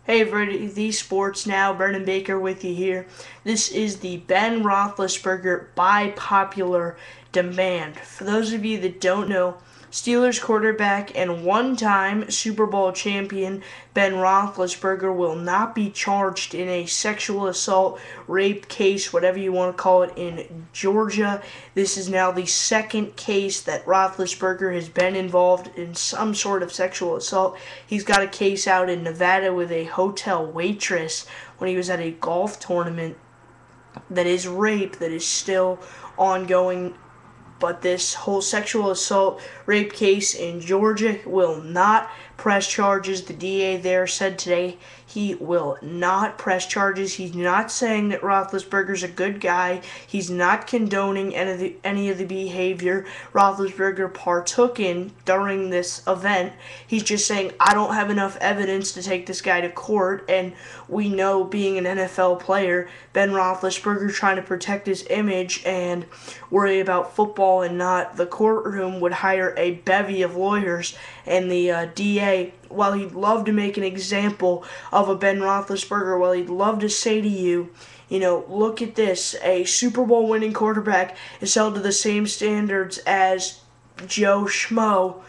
Hey everybody, the Sports Now, Brendan Baker with you here. This is the Ben Roethlisberger by popular demand. For those of you that don't know, Steelers quarterback and one-time Super Bowl champion Ben Roethlisberger will not be charged in a sexual assault, rape case, whatever you want to call it, in Georgia. This is now the second case that Roethlisberger has been involved in some sort of sexual assault. He's got a case out in Nevada with a hotel waitress when he was at a golf tournament that is rape that is still ongoing. But this whole sexual assault rape case in Georgia will not press charges. The DA there said today he will not press charges. He's not saying that Roethlisberger's a good guy. He's not condoning any of the behavior Roethlisberger partook in during this event. He's just saying, I don't have enough evidence to take this guy to court, and we know, being an NFL player, Ben Roethlisberger trying to protect his image and worry about football and not the courtroom would hire a bevy of lawyers, and the DA, while he'd love to make an example of a Ben Roethlisberger, while he'd love to say to you, look at this, a Super Bowl winning quarterback is held to the same standards as Joe Schmo,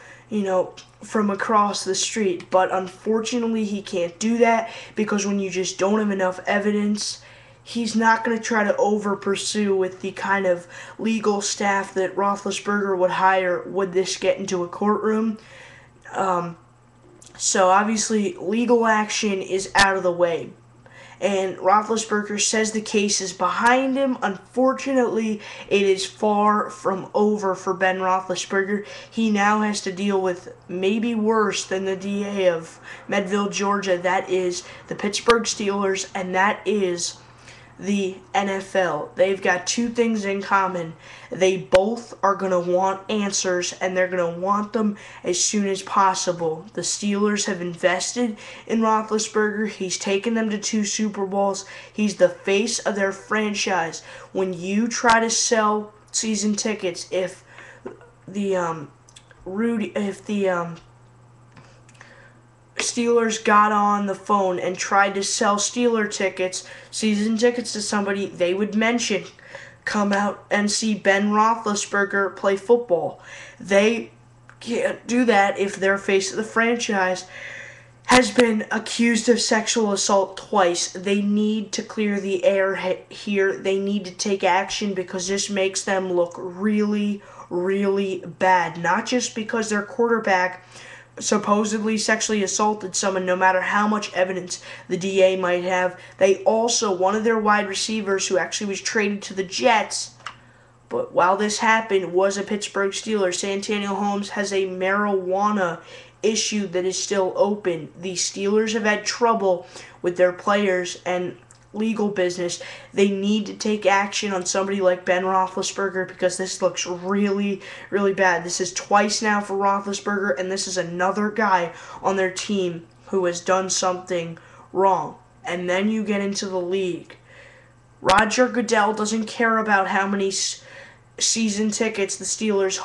from across the street. But unfortunately, he can't do that because when you just don't have enough evidence, he's not going to try to over-pursue with the kind of legal staff that Roethlisberger would hire would this get into a courtroom. So obviously, legal action is out of the way. And Roethlisberger says the case is behind him. Unfortunately, it is far from over for Ben Roethlisberger. He now has to deal with maybe worse than the DA of Medville, Georgia. That is the Pittsburgh Steelers, and that is the NFL. They've got two things in common. They both are going to want answers, and they're going to want them as soon as possible. The Steelers have invested in Roethlisberger. He's taken them to 2 Super Bowls. He's the face of their franchise. When you try to sell season tickets, if the Steelers got on the phone and tried to sell Steeler tickets, season tickets to somebody, they would mention, come out and see Ben Roethlisberger play football. They can't do that if their face of the franchise has been accused of sexual assault twice. They need to clear the air here. They need to take action because this makes them look really, really bad. Not just because their quarterback supposedly sexually assaulted someone, no matter how much evidence the DA might have. They also, one of their wide receivers who actually was traded to the Jets, but while this happened, was a Pittsburgh Steeler. Santonio Holmes has a marijuana issue that is still open. The Steelers have had trouble with their players and legal business. They need to take action on somebody like Ben Roethlisberger because this looks really, really bad. This is twice now for Roethlisberger, and this is another guy on their team who has done something wrong. And then you get into the league. Roger Goodell doesn't care about how many season tickets the Steelers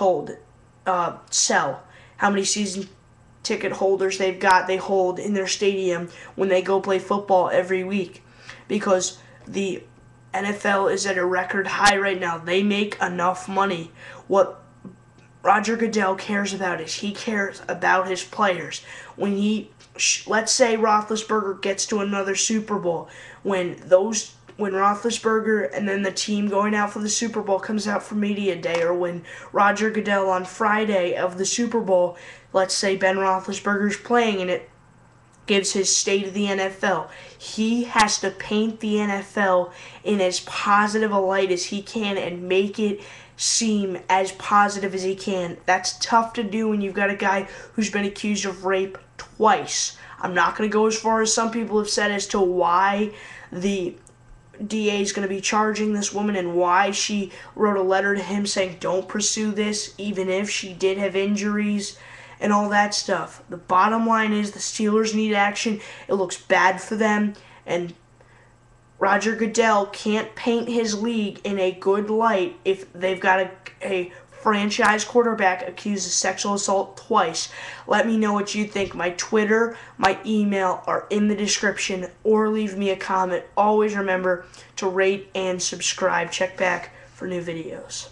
sell, how many season ticket holders they hold in their stadium when they go play football every week. Because the NFL is at a record high right now. They make enough money. What Roger Goodell cares about is he cares about his players. When let's say Roethlisberger gets to another Super Bowl, when Roethlisberger and then the team going out for the Super Bowl comes out for media day, or when Roger Goodell on Friday of the Super Bowl, let's say Ben Roethlisberger's playing and it gives his state of the NFL. He has to paint the NFL in as positive a light as he can and make it seem as positive as he can. That's tough to do when you've got a guy who's been accused of rape twice. I'm not going to go as far as some people have said as to why the DA is going to be charging this woman and why she wrote a letter to him saying don't pursue this even if she did have injuries and all that stuff. The bottom line is the Steelers need action. It looks bad for them, and Roger Goodell can't paint his league in a good light if they've got a franchise quarterback accused of sexual assault twice. Let me know what you think. My Twitter, my email are in the description, or leave me a comment. Always remember to rate and subscribe. Check back for new videos.